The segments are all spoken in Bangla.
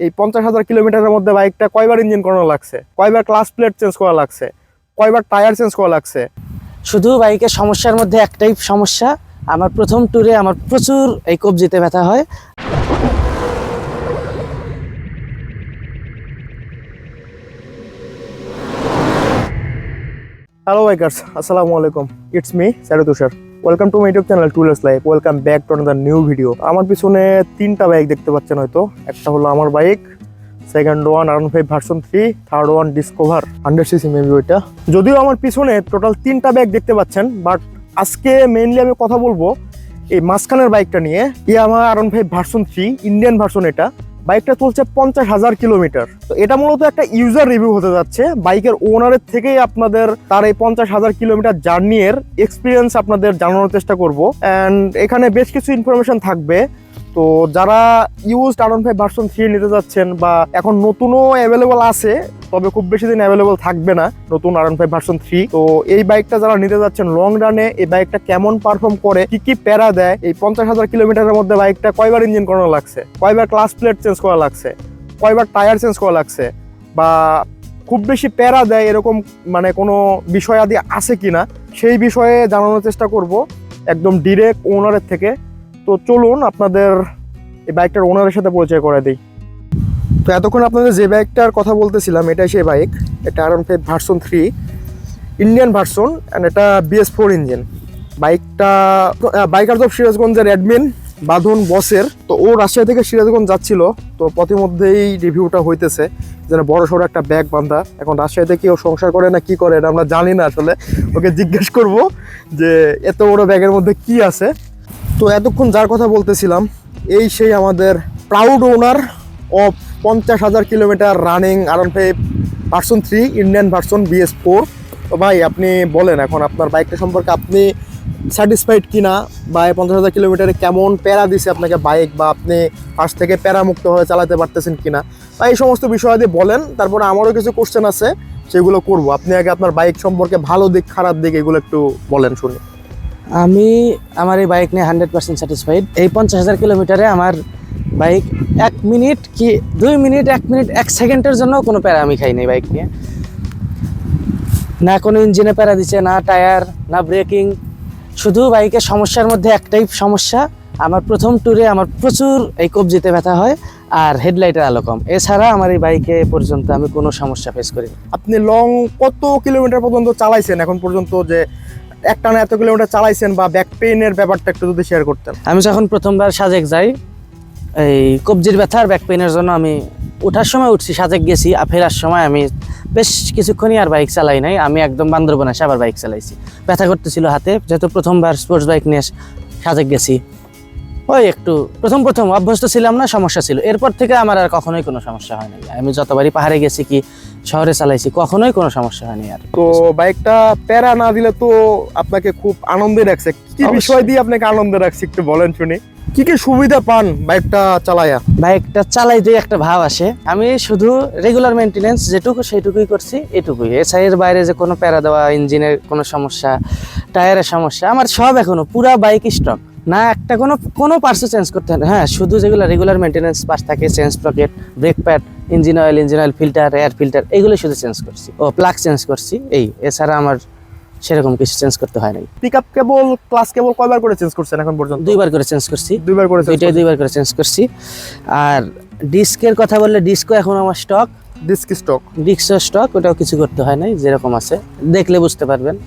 এই 50,000 কিলোমিটারের মধ্যে বাইকটা কয়বার ইঞ্জিন করানো লাগছে, কয়বার ক্লাচ প্লেট চেঞ্জ করা লাগছে, কয়বার টায়ার চেঞ্জ করা লাগছে। শুধু বাইকের সমস্যার মধ্যে একটাই সমস্যা, আমার প্রথম ট্যুরে আমার প্রচুর এই কবজিতে ব্যথা হয়। হ্যালো বাইকার্স, আসসালামু আলাইকুম। It's me Tushar. Welcome to my YouTube channel 2wheelerslife। Welcome back to another new video. আমার পিছনে তিনটা বাইক দেখতে পাচ্ছেন হয়তো। একটা হলো আমার bike, second one R15 version 3, third one discover 100cc maybe ওইটা। যদিও আমার পিছনে টোটাল তিনটা বাইক দেখতে পাচ্ছেন, বাট আজকে মেইনলি আমি কথা বলবো এই মাঝখানের বাইকটা নিয়ে। Yamaha R15 version 3 Indian version. এটা বাইকটা চলছে 50,000 কিলোমিটার। তো এটা মূলত একটা ইউজার রিভিউ হতে যাচ্ছে। বাইকের ওনারের থেকেই আপনাদের তার এই 50,000 কিলোমিটার জার্নি এর এক্সপিরিয়েন্স আপনাদের জানানোর চেষ্টা করব। অ্যান্ড এখানে বেশ কিছু ইনফরমেশন থাকবে। তো যারা ইউজড R15 ভার্সন 3 নিতে যাচ্ছেন, বা এখন নতুনও অ্যাভেলেবল আছে, তবে খুব বেশি দিন অ্যাভেলেবল থাকবে না নতুন R15 ভার্সন 3, তো এই বাইকটা যারা নিতে যাচ্ছেন লং রানে, এই বাইকটা কেমন পারফর্ম করে, কি কি প্যারা দেয়, এই 50,000 কিলোমিটারের মধ্যে বাইকটা কয়বার ইঞ্জিন করানো লাগছে, কয়বার ক্লাচ প্লেট চেঞ্জ করা লাগছে, কয়বার টায়ার চেঞ্জ করা লাগছে, বা খুব বেশি প্যারা দেয় এরকম মানে কোনো বিষয় আদি আছে কিনা, সেই বিষয়ে জানানোর চেষ্টা করব একদম ডিরেক্ট ওনারের থেকে। তো চলুন আপনাদের এই বাইকটার ওনারের সাথে পরিচয় করে দিই। তো এতক্ষণ আপনাদের যে বাইকটার কথা বলতেছিলাম, এটাই সেই বাইক। এটা R15 version 3 Indian version, and এটা BS4 ইঞ্জিন। বাইকটা বাইকার্স অফ সিরাজগঞ্জের অ্যাডমিন বাঁধন বসের। তো ও রাজশাহী থেকে সিরাজগঞ্জ যাচ্ছিল, তো পথিমধ্যেই রিভিউটা হইতেছে যেন বড় সড়ো একটা ব্যাগ বান্ধা। এখন রাজশাহীতে কি ও সংসার করে না কি করে এটা আমরা জানি না, আসলে ওকে জিজ্ঞেস করব যে এত বড় ব্যাগের মধ্যে কি আছে। তো এতক্ষণ যার কথা বলতেছিলাম, এই সেই আমাদের proud owner of 50,000 kilometre running R15 version 3 Indian version BS4। তো ভাই আপনি বলেন এখন আপনার বাইকটা সম্পর্কে, আপনি স্যাটিসফাইড কিনা, বা 50,000 কিলোমিটারে কেমন প্যারা দিছে আপনাকে বাইক, বা আপনি ফার্স্ট থেকে প্যারামুক্তভাবে চালাতে পারতেছেন কিনা, বা এই সমস্ত বিষয়াদি বলেন। তারপরে আমারও কিছু কোশ্চেন আছে, সেগুলো করব। আপনি আগে আপনার বাইক সম্পর্কে ভালো দিক খারাপ দিক এগুলো একটু বলেন শুনি। আমি আমার এই বাইক নিয়ে 100% স্যাটিসফাইড। এই 50,000 কিলোমিটারে আমার বাইক 1 মিনিট কি 2 মিনিট 1 মিনিট 1 সেকেন্ডের জন্য কোনো প্যারা আমি খাই নাই বাইক নিয়ে। না কোনো ইঞ্জিনে প্যারা দিচ্ছে, না টায়ার, না ব্রেকিং। শুধু বাইকের সমস্যার মধ্যে একটাই সমস্যা, আমার প্রথম ট্যুরে আমার প্রচুর এই কবজিতে ব্যথা হয় আর হেডলাইটের আলো কম। এছাড়া আমার এই বাইকে পর্যন্ত আমি কোনো সমস্যা ফেস করি না। আপনি লং কত কিলোমিটার পর্যন্ত চালাইছেন এখন পর্যন্ত, যে একটানা এত কিলোমিটার চালাইছেন, বা ব্যাক পেইনের ব্যাপারটা একটু যদি শেয়ার করতেন। আমি যখন প্রথমবার সাজেক যাই, এই কবজির ব্যথা আর ব্যাক পেইনের জন্য আমি ওঠার সময় উঠছি, সাজেক গেছি, আর ফেরার সময় আমি বেশ কিছুক্ষণই আর বাইক চালাই নাই। আমি একদম বান্দরবন এসে আবার বাইক চালাইছি। ব্যথা করতেছিল হাতে, যেহেতু প্রথমবার স্পোর্টস বাইক নিয়ে সাজেক গেছি। ওই একটু প্রথম অভ্যস্ত ছিলাম না, সমস্যা ছিল। এরপর থেকে আমার আর কখনোই কোনো সমস্যা হয় নাই। আমি যতবারই পাহাড়ে গেছি কি শহরে চালাইছি, কখনোই কোনো সমস্যা হয়নি। আর তো বাইকটা প্যারা না দিলে তো আপনাকে খুব আনন্দে রাখছে, কি বিষয় দিয়ে আপনাকে আনন্দে রাখছে একটু বলেন শুনি। কি কি সুবিধা পান বাইকটা চালায়া? বাইকটা চালাইতে একটা ভাব আসে। আমি শুধু রেগুলার মেনটেনেন্স যেটুকু সেইটুকুই করছি, এটুকুই। এর বাইরে যে কোনো প্যারা দেওয়া, ইঞ্জিনের কোনো সমস্যা, টায়ারের সমস্যা, আমার সব এখনো পুরা বাইক স্টক। না একটা কোনো পার্টসও চেঞ্জ করতে হয় না। হ্যাঁ, শুধু যেগুলো রেগুলার মেনটেনেন্স পার্টস থাকে, change sprocket, brake pad, engine oil filter, air filter, এগুলো শুধু চেঞ্জ করছি। ও প্লাগ চেঞ্জ করছি, এই। এছাড়া আমার সেরকম কিছু চেঞ্জ করতে হয় নাই। পিকআপ কেবল, ক্লাস কেবল কয়বার করে চেঞ্জ করছেন এখন পর্যন্ত? 2 বার করে চেঞ্জ করছি। 2 বার করে দুইটাই 2 বার করে চেঞ্জ করছি। আর ডিস্কের কথা বললে, ডিস্কও এখন আমার স্টক, ডিস্ক স্টক, ওটাও কিছু করতে হয় নাই, যেরকম আছে দেখলে বুঝতে পারবেন।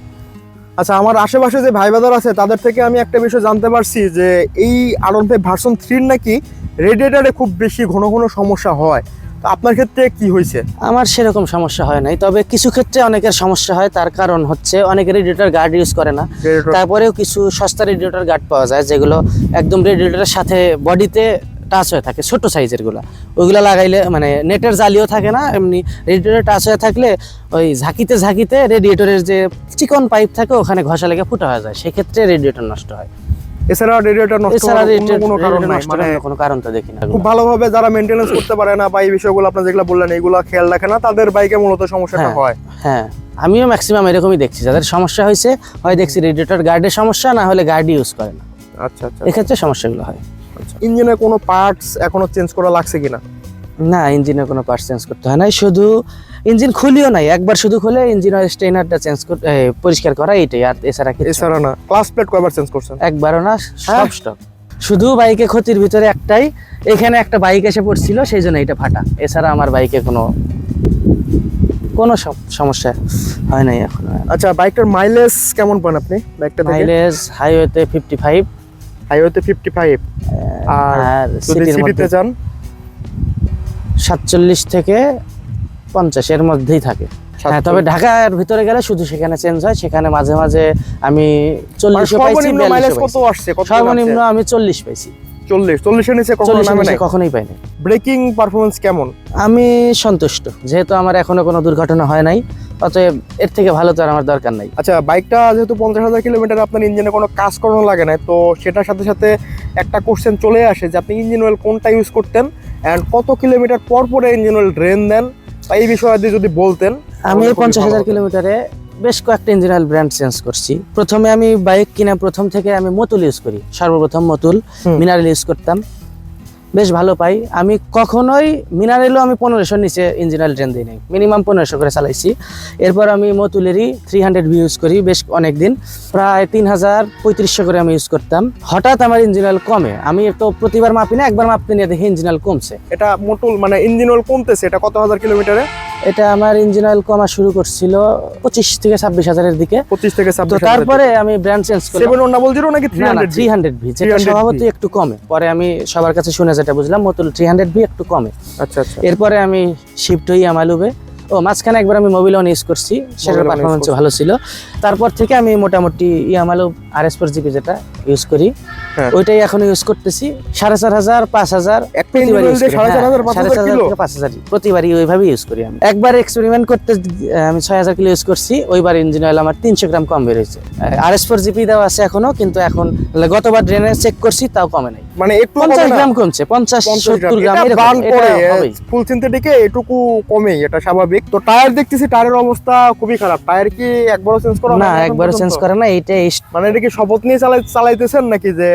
আচ্ছা, আমার আশেপাশে যে ভাই বাজার আছে তাদের থেকে আমি একটা বিষয় জানতে পারছি যে এই R15 ভার্সন 3 নাকি রেডিয়েটরে খুব বেশি ঘন ঘন সমস্যা হয়। তো আপনার ক্ষেত্রে কি হয়েছে? আমার সেরকম সমস্যা হয় নাই, তবে কিছু ক্ষেত্রে অনেকের সমস্যা হয়। তার কারণ হচ্ছে অনেকে রেডিয়েটর গার্ড ইউজ করে না। তারপরেও কিছু সস্তা রেডিয়েটর গার্ড পাওয়া যায়, যেগুলো একদম রেডিয়েটরের সাথে বডিতে টাচ হয়ে থাকে, ছোট সাইজের গুলা। ওইগুলো লাগাইলে মানে নেটের জালিও থাকে না, এমনি রেডিয়েটরে টাচ হয়ে থাকলে ওই ঝাঁকিতে রেডিয়েটরের যে চিকন পাইপ থাকে ওখানে ঘষা লেগে ফুটা হয়ে যায়, সেক্ষেত্রে রেডিয়েটর নষ্ট হয়। এছাড়া রেডিয়েটর নষ্ট হওয়ার কোনো কারণ নাই, মানে কোনো কারণ তো দেখি না। খুব ভালোভাবে যারা মেইনটেনেন্স করতে পারে না, বা এই বিষয়গুলো আপনি যেগুলো বললেন এগুলো খেয়াল রাখে না, তাদের বাইকে মূলত সমস্যাটা হয়। হ্যাঁ, আমিও ম্যাক্সিমাম এরকমই দেখছি, যাদের সমস্যা হয়েছে হয় দেখছি রেডিয়েটর গার্ডের সমস্যা, না হলে গার্ড ইউজ করে না। আচ্ছা, এক্ষেত্রে সমস্যাগুলো হয়। ইঞ্জিনের কোনো পার্টস এখনো চেঞ্জ করা লাগছে কিনা? না, ইঞ্জিনের কোনো পার্টস চেঞ্জ করতে হয় না, শুধু ইঞ্জিন খুলিও নাই, একবার শুধু খুলে ইঞ্জিন অয়েল স্টেইনারটা চেঞ্জ করতে পরিষ্কার করা, এইটাই। আর এছাড়া কিছু এছাড়া না। ক্লাস প্লেট কয়বার চেঞ্জ করছেন? একবারও না, সব স্টক। শুধু বাইকে ক্ষতির ভিতরে একটাই, এখানে একটা বাইক এসে পড়ছিল সেই জন্য এটা ফাটা, এছাড়া আমার বাইকে কোনো সমস্যা হয় নাই এখন। আচ্ছা, বাইকটার মাইলেজ কেমন পান আপনি? বাইকটা মাইলেজ হাইওয়েতে 55, হাইওয়েতে 55, আর যদি সিটিতে যান 47 থেকে 50 এর মধ্যেই থাকে। হ্যাঁ, তবে ঢাকার ভিতরে গেলে শুধু সেখানে চেঞ্জ হয়, সেখানে মাঝে মাঝে আমি 40 পাইছি। মাইলেজ কত আসছে? সর্বনিম্ন আমি 40 পাইছি। 40 এর নিচে কখনো নামে নাই? কখনোই পাইনি। ব্রেকিং পারফরম্যান্স কেমন? আমি সন্তুষ্ট, যেহেতু আমার এখনো কোনো দুর্ঘটনা হয় নাই, অতএব এর থেকে ভালো তো আর আমার দরকার নাই। আচ্ছা, বাইকটা যেহেতু 50,000 কিলোমিটার আপনার ইঞ্জিনে কোনো কাজ করানো লাগে না, তো সেটার সাথে সাথে একটা কোশ্চেন চলে আসে যে আপনি ইঞ্জিন অয়েল কোনটা ইউজ করতেন অ্যান্ড কত কিলোমিটার পর পরে ইঞ্জিন অয়েল ড্রেন দেন, এই বিষয়ে যদি বলতেন। আমি 50,000 কিলোমিটারে বেশ কয়েকটা ইঞ্জিন অয়েল ব্র্যান্ড চেঞ্জ করছি। প্রথমে আমি বাইক কিনা প্রথম থেকে আমি মতুল ইউজ করি, সর্বপ্রথম মতুল মিনারেল ইউজ করতাম, বেশ ভালো পাই। আমি কখনোই মিনারেলও আমি 1500 নিচে ইঞ্জিন অয়েল ড্রেন দিই নাই, মিনিমাম 1500 করে চালাইছি। এরপর আমি মতুলেরই 300 ইউজ করি বেশ অনেক দিন, প্রায় 3500 করে আমি ইউজ করতাম। হঠাৎ আমার ইঞ্জিন অয়েল কমে, আমি তো প্রতিবার মাপি না, একবার মাপতে নিয়ে দেখি ইঞ্জিন অয়েল কমছে। এটা মতুল মানে ইঞ্জিন অয়েল কমতেছে, এটা কত হাজার কিলোমিটারে? এটা আমার ইঞ্জিন অয়েল কমা শুরু করছিল 25 থেকে 26,000 দিকে। 25 থেকে 26,000। তারপরে আমি ব্র্যান্ড চেঞ্জ করলাম। 700 নাকি 300V, যেটা স্বভাবতই একটু কমে। পরে আমি সবার কাছে শুনে যেটা বুঝলাম মতুল 300V একটু কমে। আচ্ছা আচ্ছা। এরপরে আমি শিফট হই ইয়ামালুবে। মাঝখানে একবার আমি মোবিল অন ইউজ করছি, সেটার পারফরম্যান্স ভালো ছিল। তারপর থেকে আমি মোটামুটি ইয়ামালু RS4 GP যেটা ইউজ করি, ওইটাই এখন ইউজ করতেছি। 4,500, 5,000 প্রতিবারই ওইভাবে ইউজ করি। আমি একবার এক্সপেরিমেন্ট করতে আমি 6,000 কিলো ইউজ করছি, ওইবার ইঞ্জিন অয়েল আমার 300 গ্রাম কম বেরোয়েছে। RS4 GP দেওয়া আছে এখনো, কিন্তু এখন গতবার ড্রেনে চেক করছি তাও কমে নাই, মানে একটু 50 গ্রাম কমছে, 50-70 গ্রাম এরকম। ফুল সিনথেটিকে এটুকু কমেই, এটা স্বাভাবিক। তো টায়ার দেখতেছি, টায়ারের অবস্থা খুবই খারাপ। টায়ার কি একবারও চেঞ্জ করা না? একবারও চেঞ্জ করা না। এইটাই মানে এটা কি শপথ নিয়ে চালাইতেছেন নাকি? যে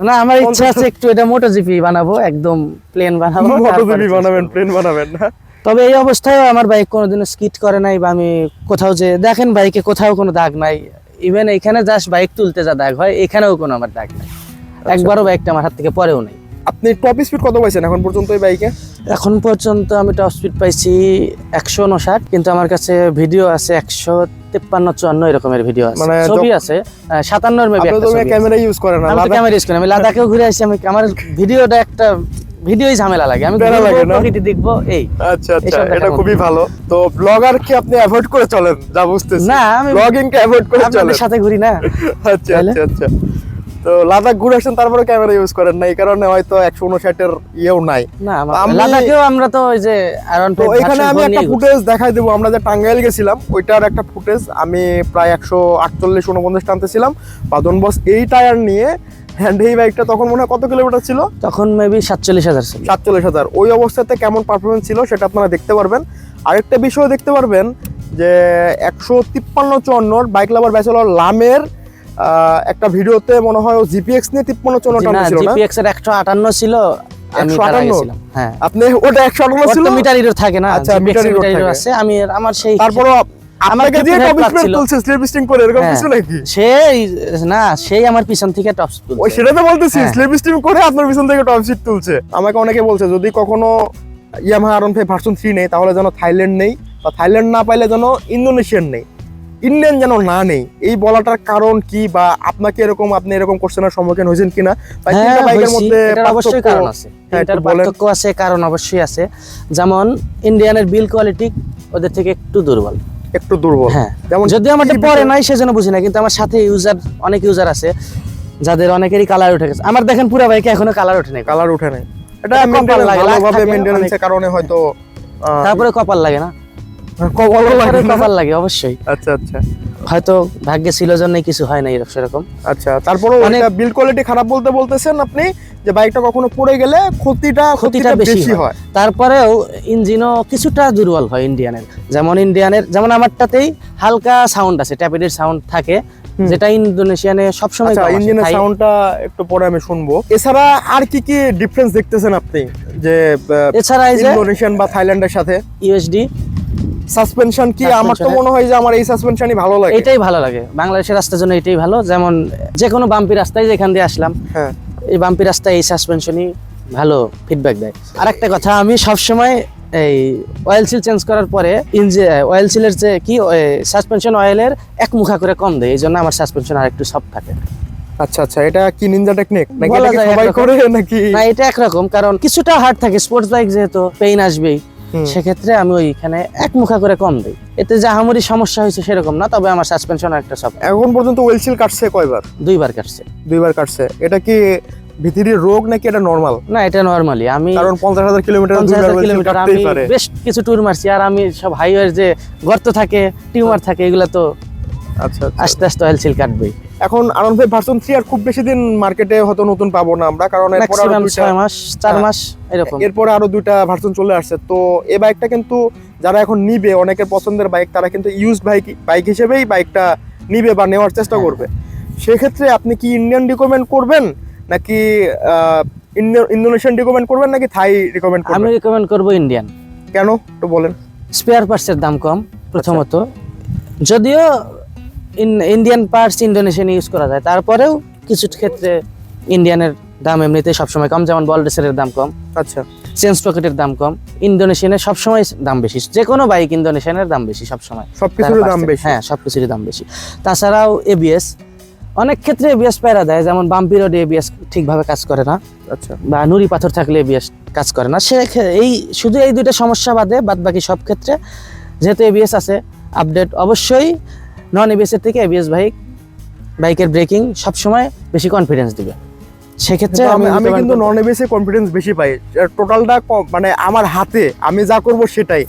না, আমার ইচ্ছা আছে একটু এটা MotoGP বানাবো, একদম প্লেন বানাবো। MotoGP বানাবেন, প্লেন বানাবেন না? তবে এই অবস্থায় আমার বাইক কোনোদিনও স্কিড করে নাই, বা আমি কোথাও যে দেখেন বাইকে কোথাও কোনো দাগ নাই। ইভেন এখানে জাস্ট বাইক তুলতে যা দাগ হয়, এখানেও কোনো আমার দাগ নাই। একবারও বাইকটা আমার হাত থেকে পরেও নাই। আপনি টপ স্পিড কত পাইছেন এখন পর্যন্ত এই বাইকে? এখন পর্যন্ত আমি টপ স্পিড পাইছি 159, কিন্তু আমার কাছে ভিডিও আছে 153-54 এরকমের ভিডিও আছে, মানে ছবি আছে 57 মেবি। আপনি তো ক্যামেরা ইউজ করেন না? আমি ক্যামেরা ইউজ করি, আমি লাদাখেও ঘুরে আসি। আমার ভিডিওটা একটা ভিডিওই ঝামেলা লাগে, আমি প্রকৃতি দেখবো এই। আচ্ছা আচ্ছা, এটা খুবই ভালো। তো ব্লগার কি আপনি অ্যাভয়েড করে চলেন, যা বুঝতেছি? না, আমি ব্লগিং কে অ্যাভয়েড করে চলেন? আপনাদের সাথে ঘুরি না। আচ্ছা আচ্ছা আচ্ছা। তো লাদাখ ঘুরে আসেন, তারপরে ক্যামেরা ইউজ করেন না, এই কারণে হয়তো 159 এর ইয়েও নাই। না, লাদাখেও আমরা তো ওই যে তো এখানে আমি একটা ফুটেজ দেখাই দেবো। আমরা যে টাঙ্গাইল গেছিলাম, ওইটার একটা ফুটেজ। আমি প্রায় 148-49 টানতেছিলাম বাদন বস এই টায়ার নিয়ে। হ্যান্ড এই বাইকটা তখন মনে হয় কত কিলোমিটার ছিল? তখন মেবি 47,000 ছিল। 47,000। ওই অবস্থাতে কেমন পারফরমেন্স ছিল সেটা আপনারা দেখতে পারবেন। আরেকটা বিষয় দেখতে পারবেন যে 153-54 বাইক লাভার ব্যাচেলর লামের একটা ভিডিওতে মনে হয় ও GPX নিয়ে 53-54 টানছিল না? GPX এর 158 ছিল, আমি তারা গেছিলাম। হ্যাঁ, আপনি ওটা 158 ছিল? মিটার হিরো থাকে না? আচ্ছা, মিটার হিরো আছে। আমি আমার সেই তারপরও আমাকে দিয়ে টপ স্পিড তুলছে, স্লিপ স্টিং করে, এরকম কিছু নাকি? সেই আমার পিছন থেকে টপ স্পিড তুলছে। ওই সেটা তো বলতেছি, স্লিপ স্টিং করে আপনার পিছন থেকে টপ স্পিড তুলছে। আমাকে অনেকে বলছে যদি কখনো Yamaha R15 ভার্সন 3 নেই, তাহলে যেন থাইল্যান্ড নেই, বা থাইল্যান্ড না পাইলে যেন ইন্দোনেশিয়ান নেই, ইন্ডিয়ান যেন না নেই। এই বলাটার কারণ কি, বা আপনাকে আপনি এরকম কোশ্চেনের সম্মুখীন হয়েছেন কিনা? বাইকের মধ্যে অবশ্যই কারণ আছে, এটার পার্থক্য আছে, কারণ অবশ্যই আছে। যেমন ইন্ডিয়ানের বিল কোয়ালিটি ওদের থেকে একটু দুর্বল। হ্যাঁ, যেমন যদি আমারটা পরে নাই সেজন্য বুঝি না, কিন্তু আমার সাথে অনেক ইউজার আছে যাদের অনেকেরই কালার উঠে গেছে। আমার দেখেন পুরো বাইকে এখনো কালার ওঠে নাই। এটা ভালোভাবে মেইনটেনেন্সের কারণে হয়তো। তারপরে কপাল লাগে না? কপাল লাগে অবশ্যই। আচ্ছা আচ্ছা, হয়তো ভাগ্যে ছিল জন্যই কিছু হয় না এরকম। আচ্ছা, তারপরে এটা বিল্ড কোয়ালিটি খারাপ বলতেছেন আপনি, যে বাইকটা কখনো পড়ে গেলে ক্ষতিটা বেশি হয়। তারপরেও ইঞ্জিনও কিছুটা দুর্বল হয় ইন্ডিয়ানের। যেমন আমারটাতেই হালকা সাউন্ড আছে, ট্যাপিডের সাউন্ড থাকে, যেটা ইন্দোনেশিয়ানে সবসময় আচ্ছা, ইঞ্জিনের সাউন্ডটা একটু পরে আমি শুনবো। এছাড়া আর কি কি ডিফারেন্স দেখতেছেন আপনি যে এছাড়া এই যে ইন্দোনেশিয়ান বা থাইল্যান্ডের সাথে? ইউএসডি সাসপেনশন কি? আমার তো মনে হয় যে আমার এই সাসপেনশনই ভালো লাগে। এটাই ভালো লাগে বাংলাদেশের রাস্তার জন্য, এটাই ভালো। যেমন যে কোনো বাম্পি রাস্তায় যেখান দিয়ে আসলাম, হ্যাঁ, এই বাম্পি রাস্তায় এই সাসপেনশনই ভালো ফিডব্যাক দেয়। আর একটা কথা, আমি সবসময় এই অয়েল সিল চেঞ্জ করার পরে অয়েল সিলের যে কি সাসপেনশন অয়েলের এক মুখা করে কম দেয়, এই জন্য আমার সাসপেনশন আর একটু সফট থাকে। আচ্ছা আচ্ছা, এটা কি নিনজা টেকনিক নাকি বলা এটা কি যায় সবাই একরকম। করে নাকি? না, এটা একরকম, কারণ কিছুটা হার্ড থাকে, স্পোর্টস বাইক যেহেতু পেইন আসবেই, সেক্ষেত্রে আমি ওইখানে এক মুখা করে কম দেই। এতে যে আহামরি সমস্যা হয়েছে সেরকম না, তবে আমার সাসপেনশন একটা সফট। এখন পর্যন্ত অয়েল সিল কাটছে কয়বার? 2বার কাটছে। 2বার কাটছে। এটা কি ভিতরি রোগ নাকি এটা নরমাল? না, এটা নরমালি। আমি কারণ 50,000 কিলোমিটার 50,000 কিলোমিটার আমি বেশ কিছু ট্যুর মারছি, আর আমি সব হাইওয়ের যে গর্ত থাকে, টিউমার থাকে, এগুলো তো আচ্ছা আস্তে আস্তে অয়েল সিল কাটবেই। এখন R15 ভার্সন 3 আর খুব বেশি দিন মার্কেটে হয়তো নতুন পাবো না আমরা, কারণ এরপর আরো 6 মাস 4 মাস এরকম, এরপর আরো 2টা ভার্সন চলে আসছে। তো এই বাইকটা কিন্তু যারা এখন নিবে, অনেকের পছন্দের বাইক, তারা কিন্তু ইউজড বাইক হিসেবেই বাইকটা নিবে বা নেওয়ার চেষ্টা করবে। সেক্ষেত্রে আপনি কি ইন্ডিয়ান রিকমেন্ড করবেন নাকি ইন্দোনেশিয়ান রিকমেন্ড করবেন নাকি থাই রিকমেন্ড করবেন? আমি রিকমেন্ড করব ইন্ডিয়ান। কেন একটু বলেন। স্পেয়ার পার্টসের দাম কম প্রথমত, যদিও ইন্ডিয়ান পার্টস ইন্দোনেশিয়ান ইউজ করা যায়, তারপরেও কিছু ক্ষেত্রে ইন্ডিয়ানের দাম এমনিতেই সবসময় কম, যেমন বল রেসারের দাম কম। আচ্ছা, চেঞ্জ পকেটের দাম কম। ইন্দোনেশিয়ানের সবসময় দাম বেশি, যে কোনো বাইক ইন্দোনেশিয়ানের দাম বেশি সবসময়, সবকিছুর দাম বেশি। হ্যাঁ, সবকিছুরই দাম বেশি। তাছাড়াও এবিএস অনেক ক্ষেত্রে এবিএস প্যারা দেয়, যেমন বাম্পি রোডে এবিএস ঠিকভাবে কাজ করে না, আচ্ছা, বা নুড়ি পাথর থাকলে এবিএস কাজ করে না। এই শুধু এই দুইটা সমস্যা বাদে বাদ বাকি সব ক্ষেত্রে যেহেতু এবিএস আছে, আপডেট অবশ্যই নন এবিএস এর থেকে এবিএস বাইকের ব্রেকিং সবসময় বেশি কনফিডেন্স দিবে। সেক্ষেত্রে আমি কিন্তু নন এবিএস এ কনফিডেন্স বেশি পাই। টোটালটা মানে আমার হাতে, আমি যা করব সেটাই,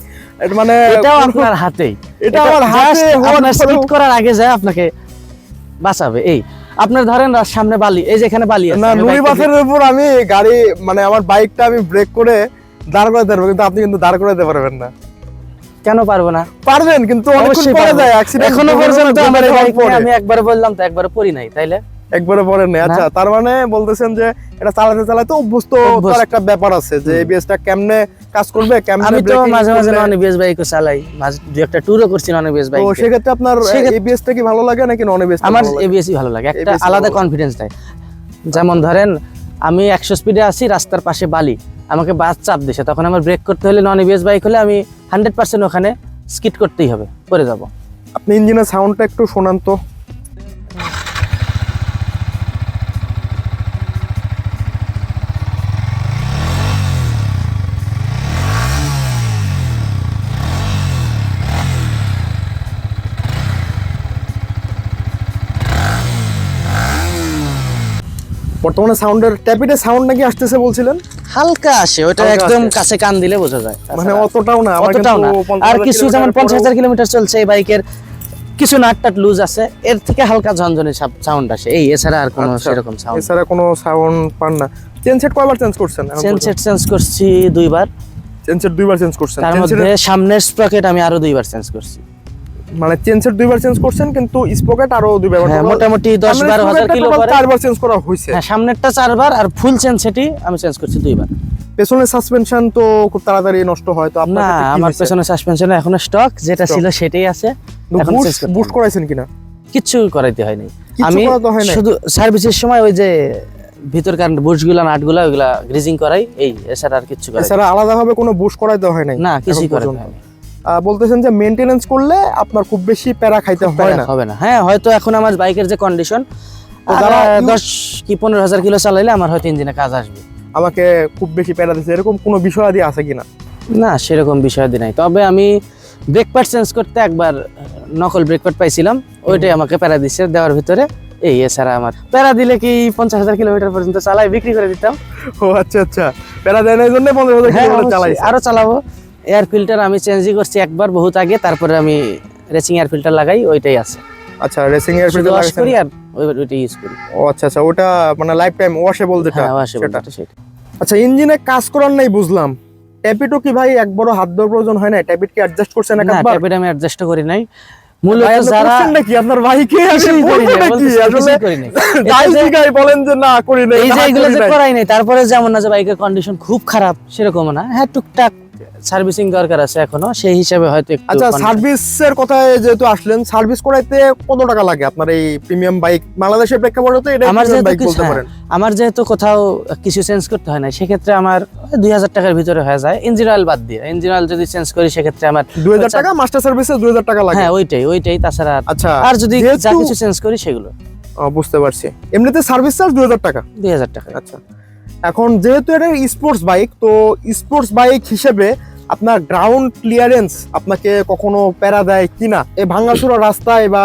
মানে এটাও আপনার হাতেই, এটা আমার হাতে আপনার স্কিড করার আগে যায় আপনাকে বাঁচাবে। এই আপনার ধরেন সামনে বালি, এই যে এখানে বালি আছে, না নুড়ি পাথরের উপর আমি গাড়ি, মানে আমার বাইকটা আমি ব্রেক করে দাঁড় করাতে পারবো, কিন্তু আপনি কিন্তু দাঁড় করাতে পারবেন না। কেন পারবো না? পারবেন, কিন্তু অনেকক্ষণ পরে যায় অ্যাক্সিডেন্ট। এখনো পর্যন্ত আমার বাইক আমি একবার বললাম তো, একবার পড়ি নাই, তাইলে একবারে পড়েন না। আচ্ছা, তার মানে বলতেছেন যে এটা চালাতে চালাতে অভ্যস্ত তার একটা ব্যাপার আছে, যে এবিএসটা কেমনে কাজ করবে, কেমনে আমি তো ব্রেকিং মাঝে মাঝে নন এবিএস বাইকও চালাই, মাঝে দুই একটা ট্যুরও করছি নন এবিএস বাইক। তো সেক্ষেত্রে আপনার এবিএসটা কি ভালো লাগে নাকি নন এবিএস? আমার এবিএসই ভালো লাগে, একটা আলাদা কনফিডেন্স দেয়। যেমন ধরেন আমি 100 স্পিডে আছি, রাস্তার পাশে বালি, আমাকে বাস চাপ দিছে, তখন আমার ব্রেক করতে হলে নন এবিএস বাইক হলে আমি 100% ওখানে স্কিড করতেই হবে, পড়ে যাব। আপনি ইঞ্জিনের সাউন্ডটা একটু শোনান তো। বর্তমানে সাউন্ডের ট্যাপিটের সাউন্ড নাকি আসতেছে বলছিলেন? হালকা আসে, ওটা একদম কাছে কান দিলে বোঝা যায়, মানে অতটাও না, আমার অতটাও না। কিন্তু আর কিছু যেমন 50,000 কিলোমিটার চলছে এই বাইকের, কিছু নাট টাট লুজ আছে, এর থেকে হালকা ঝনঝনে সাউন্ড আসে, এই এছাড়া আর কোনো সেরকম সাউন্ড, এছাড়া কোনো সাউন্ড পান না। চেন সেট কয়বার চেঞ্জ করছেন? চেঞ্জ করছি 2বার। চেন সেট 2বার চেঞ্জ করছেন? তার মধ্যে সামনের স্প্রকেট আমি আরো 2বার চেঞ্জ করছি। মানে চেন সেট 2বার চেঞ্জ করছেন, কিন্তু স্পকেট আরো 2বার, মোটামুটি 10-12 কিলো করে 4বার চেঞ্জ করা হয়েছে। হ্যাঁ, সামনেরটা 4বার, আর ফুল চেন সেটই আমি চেঞ্জ করছি 2বার। পেছনের সাসপেনশন তো খুব তাড়াতাড়ি নষ্ট হয়, তো আপনার না, আমার পেছনের সাসপেনশন এখনো স্টক, যেটা ছিল সেটাই আছে। এখন চেঞ্জ করতে বুস্ট করাইছেন কিনা? কিচ্ছু করাইতে হয়নি, আমি শুধু সার্ভিসের সময় ওই যে ভিতরকার বুশগুলা নাটগুলা ওইগুলা গ্রিজিং করাই, এই এছাড়া আর কিচ্ছু করাই। এছাড়া আলাদাভাবে কোনো বুস্ট করাইতে হয় নাই? না, কিছুই করাইতে হয়নি। বলতেছেন যে মেইনটেনেন্স করলে আপনার খুব বেশি প্যারা খাইতে হয় না? হবে না। হ্যাঁ, হয়তো এখন আমার বাইকের যে কন্ডিশন, 10 কি 15,000 কিলো চালাইলে আমার হয়তো ইঞ্জিনে কাজ আসবে। আমাকে খুব বেশি প্যারা দিচ্ছে এরকম কোনো বিষয়াদি আছে কিনা? না, সেরকম বিষয়াদি নাই, তবে আমি ব্রেক প্যাড চেঞ্জ করতে একবার নকল ব্রেক প্যাড পাইছিলাম, ওইটাই আমাকে প্যারা দিচ্ছে দেওয়ার ভিতরে। এই এছাড়া আমার প্যারা দিলে কি 50,000 কিলোমিটার পর্যন্ত চালাই বিক্রি করে দিতাম। ও আচ্ছা আচ্ছা, প্যারা দেয় না এই জন্য 50,000 কিলোমিটার চালাইছি। আরো চালাবো। এয়ার ফিল্টার আমি চেঞ্জই করছি একবার বহুত আগে, তারপরে আমি রেসিং এয়ার ফিল্টার লাগাই, ওইটাই আছে। আচ্ছা, রেসিং এয়ার ফিল্টার ওয়াশ করি আর ওইটাই ইউজ করি। ও আচ্ছা আচ্ছা, ওটা মানে লাইফ টাইম ওয়াশেবল যেটা, সেটা। আচ্ছা, ইঞ্জিনে কাজ করার নাই বুঝলাম, ট্যাপিটও কি ভাই একবারও হাত দেওয়ার প্রয়োজন হয় না? ট্যাপিট কি অ্যাডজাস্ট করছেন একবার? না, ট্যাপিট আমি অ্যাডজাস্ট করি নাই। মূলত ভাই, আপনি যারা করছেন নাকি আপনার ভাইকে? আমি কিছুই করি বলবো নাই, নাকি? বলতেছি আসলে কিছুই করি নাই। যাই এটা যে- জিগাই বলেন যে না করি নাই, এই যে না এগুলো করি যে নাই। করাই নাই, তারপরে যেমন না যে বাইকের কন্ডিশন খুব খারাপ সেরকম না, হ্যাঁ টুকটাক সার্ভিসিং দরকার আছে এখনো, সেই হিসাবে হয়তো একটু আচ্ছা, condition- সার্ভিসের কথায় যেহেতু আসলেন, সার্ভিস করাইতে কত টাকা লাগে আপনার এই প্রিমিয়াম বাইক? বাংলাদেশের প্রেক্ষাপটে তো এটা আমার প্রিমিয়াম যেহেতু বাইক কিছু বলতে হ্যাঁ, পারেন। আমার যেহেতু কোথাও কিছু চেঞ্জ করতে হয় না, সেক্ষেত্রে আমার 2000 টাকার ভিতরে হয়ে যায়, ইঞ্জিন অয়েল বাদ দিয়ে। ইঞ্জিন অয়েল যদি চেঞ্জ করি সেক্ষেত্রে আমার 2000 টাকা, মাস্টার সার্ভিসে 2000 টাকা লাগে। হ্যাঁ ওইটাই, তাছাড়া আচ্ছা, আর যদি যা যেহেতু- কিছু চেঞ্জ করি সেগুলো বুঝতে পারছি। এমনিতে সার্ভিস চার্জ 2000 টাকা। 2000 টাকা। আচ্ছা, এখন যেহেতু এটা স্পোর্টস বাইক, তো স্পোর্টস বাইক হিসেবে আপনার গ্রাউন্ড ক্লিয়ারেন্স আপনাকে কখনো প্যারা দেয় কিনা? এই ভাঙাচোরা রাস্তায় বা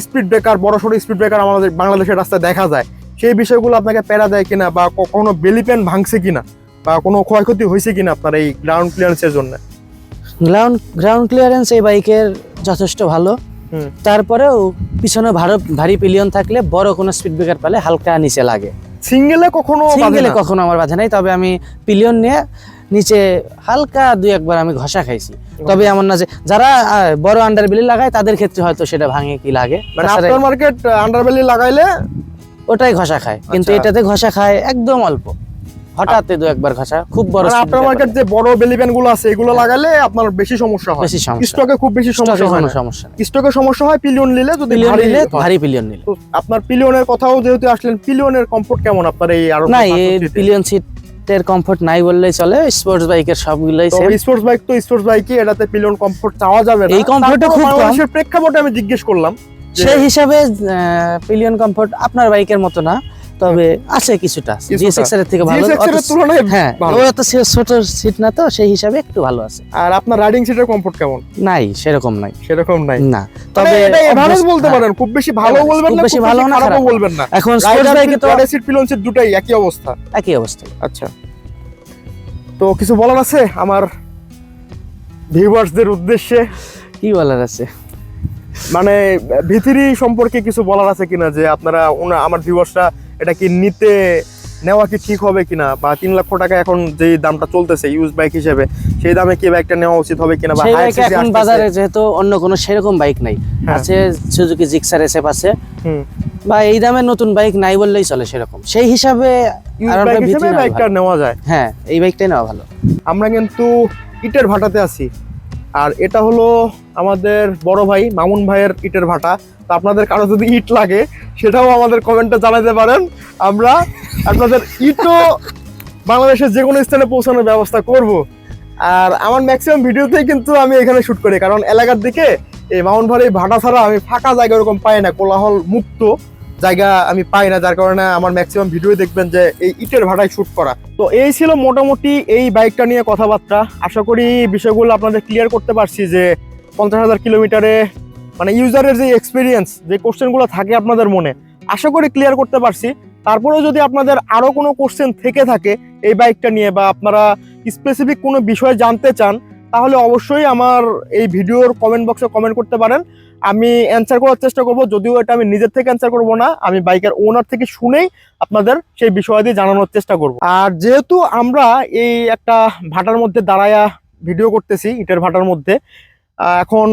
স্পিড ব্রেকার, বড় সড়ো স্পিড ব্রেকার আমাদের বাংলাদেশের রাস্তায় দেখা যায়, সেই বিষয়গুলো আপনাকে প্যারা দেয় কিনা, বা কখনো বেলি প্যান ভাঙছে কিনা, বা কোনো ক্ষয়ক্ষতি হয়েছে কিনা আপনার এই গ্রাউন্ড ক্লিয়ারেন্সের জন্য? গ্রাউন্ড ক্লিয়ারেন্স এই বাইকের যথেষ্ট ভালো। তারপরেও পিছনে ভারী পিলিয়ন থাকলে বড় কোনো স্পিড ব্রেকার পেলে হালকা নিচে লাগে। সিঙ্গেলে কখনো বাধে সিঙ্গেলে না? কখনো আমার বাধা নাই, তবে আমি পিলিয়ন নিয়ে নিচে হালকা দুই একবার আমি ঘষা খাইছি। তবে এমন না যে যারা বড় আন্ডারবেলি লাগায় তাদের ক্ষেত্রে হয়তো সেটা ভাঙে কি লাগে, মানে তাছাড়া আফটার মার্কেট আন্ডারবেলি লাগাইলে ওটাই ঘষা খায়, কিন্তু আচ্ছা। এটাতে ঘষা খায় একদম অল্প, হঠাৎ দু একবার ঘষা, খুব বড় speed আফটার breaker মার্কেট পেলে। যে বড় বেলি প্যান গুলো আছে, এগুলো লাগালে আপনার বেশি সমস্যা হয়। বেশি সমস্যা, স্টকে খুব বেশি সমস্যা স্টকে হয় কোনো না। সমস্যা নেই। স্টকে সমস্যা হয় পিলিয়ন নিলে, যদি পিলিয়ন ভারী নিলে, হয়। ভারী পিলিয়ন নিলে। তো আপনার পিলিয়নের কথাও যেহেতু আসলেন, পিলিয়নের কমফোর্ট কেমন আপনার এই আরো নাই, এই পিলিয়ন সিটের কমফোর্ট নাই বললেই চলে, স্পোর্টস বাইকের সবগুলোই সেম। স্পোর্টস বাইক তো স্পোর্টস বাইকই, এটাতে পিলিয়ন কমফোর্ট চাওয়া যাবে না। এই কমফোর্টটা তারপরও খুব কম। বাংলাদেশের প্রেক্ষাপটে আমি জিজ্ঞেস করলাম যে- সেই হিসাবে পিলিয়ন কমফোর্ট আপনার বাইকের মতো না, তবে আছে কিছুটা, GSX এর থেকে ভালো। GSX এর তুলনায় হ্যাঁ, ভালো। ওরা তো ছোট সিট না, তো সেই হিসাবে একটু ভালো আছে। আর আপনার রাইডিং সিটের কমফোর্ট কেমন? নাই, সেরকম নাই, সেরকম নাই। না। তবে তবে এটা এভারেজ অভ্যাস- বলতে হ্যাঁ, পারেন, খুব বেশি ভালো average, বলবেন খুব না, বেশি খুব ভালো বেশি না, খারাপও খারাপ না। বলবেন না। এখন স্পোর্টস বাইকে তো সিট পিলিয়ন সিট দুটাই একই অবস্থা। একই অবস্থা। আচ্ছা, তো কিছু বলার আছে আমার ভিউয়ার্সদের উদ্দেশ্যে? কি বলার আছে? মানে ভিতরি সম্পর্কে কিছু বলার আছে কিনা, যে আপনারা আমার ভিউয়ার্সরা এটা কি নেওয়া কি ঠিক হবে কিনা, বা 3 লক্ষ টাকা এখন যে দামটা চলতেছে ইউজ বাইক হিসেবে, সেই দামে কি বাইকটা নেওয়া উচিত হবে কিনা? বা সেই higher বাইকে CC এখন আসতেছে। বাজারে যেহেতু অন্য কোনো সেরকম বাইক নাই, হ্যাঁ। আছে সুজুকি জিক্সার SF আছে, হুম, বা এই দামের নতুন বাইক নাই বললেই চলে সেরকম, সেই হিসাবে ইউজ আর বাইক আমরা হিসেবে ভিতরে নেওয়া বাইকটা ভালো। নেওয়া যায়। হ্যাঁ, এই বাইকটাই নেওয়া ভালো। আমরা কিন্তু ইটের ভাটাতে আছি, আর এটা হলো আমাদের বড় ভাই মামুন ভাইয়ের ইটের ভাটা। তো আপনাদের কারো যদি ইট লাগে, সেটাও আমাদের কমেন্টে জানাতে পারেন, আমরা আপনাদের ইটও বাংলাদেশের যে কোনো স্থানে পৌঁছানোর ব্যবস্থা করব। আর আমার ম্যাক্সিমাম ভিডিওতেই কিন্তু আমি এখানে শুট করি, কারণ এলাকার দিকে এই মামুন ভাইয়ের এই ভাটা ছাড়া আমি ফাঁকা জায়গা ওরকম পাই না, কোলাহল মুক্ত জায়গা আমি পাই না, যার কারণে আমার ম্যাক্সিমাম ভিডিও দেখবেন যে এই ইটের ভাটায় শুট করা। তো এই ছিল মোটামুটি এই বাইকটা নিয়ে কথাবার্তা। আশা করি বিষয়গুলো আপনাদের ক্লিয়ার করতে পারছি, যে 50,000 কিলোমিটারে মানে ইউজারের যে এক্সপিরিয়েন্স, যে কোশ্চেনগুলো থাকে আপনাদের মনে, আশা করি ক্লিয়ার করতে পারছি। তারপরেও যদি আপনাদের আরো কোনো কোশ্চেন থেকে থাকে এই বাইকটা নিয়ে, বা আপনারা স্পেসিফিক কোনো বিষয় জানতে চান, তাহলে অবশ্যই আমার এই ভিডিওর কমেন্ট বক্সে কমেন্ট করতে পারেন। আমি অ্যান্সার করার চেষ্টা করব, যদিও এটা আমি নিজের থেকে অ্যান্সার করব না, আমি বাইকের ওনার থেকে শুনেই আপনাদের সেই বিষয়াদি জানানোর চেষ্টা করব। আর যেহেতু আমরা এই একটা ভাটার মধ্যে দাঁড়ায়া ভিডিও করতেছি, ইটের ভাটার মধ্যে, এখন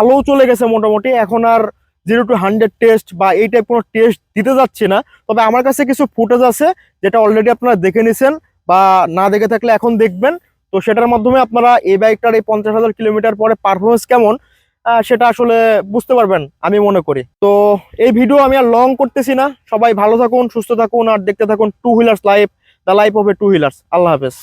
আলো চলে গেছে মোটামুটি, এখন আর 0 to 100 টেস্ট বা এই টাইপ কোনো টেস্ট দিতে যাচ্ছি না। তবে আমার কাছে কিছু ফুটেজ আছে, যেটা অলরেডি আপনারা দেখে নিছেন, বা না দেখে থাকলে এখন দেখবেন। তো সেটার মাধ্যমে আপনারা এই বাইকটার এই 50,000 কিলোমিটার পরে পারফরমেন্স কেমন সেটা আসলে বুঝতে পারবেন আমি মনে করি। তো এই ভিডিও আমি আর লং করতেছি না, সবাই ভালো থাকুন, সুস্থ থাকুন, আর দেখতে থাকুন two wheelers life, the life of a two wheelers. আল্লাহ হাফেজ।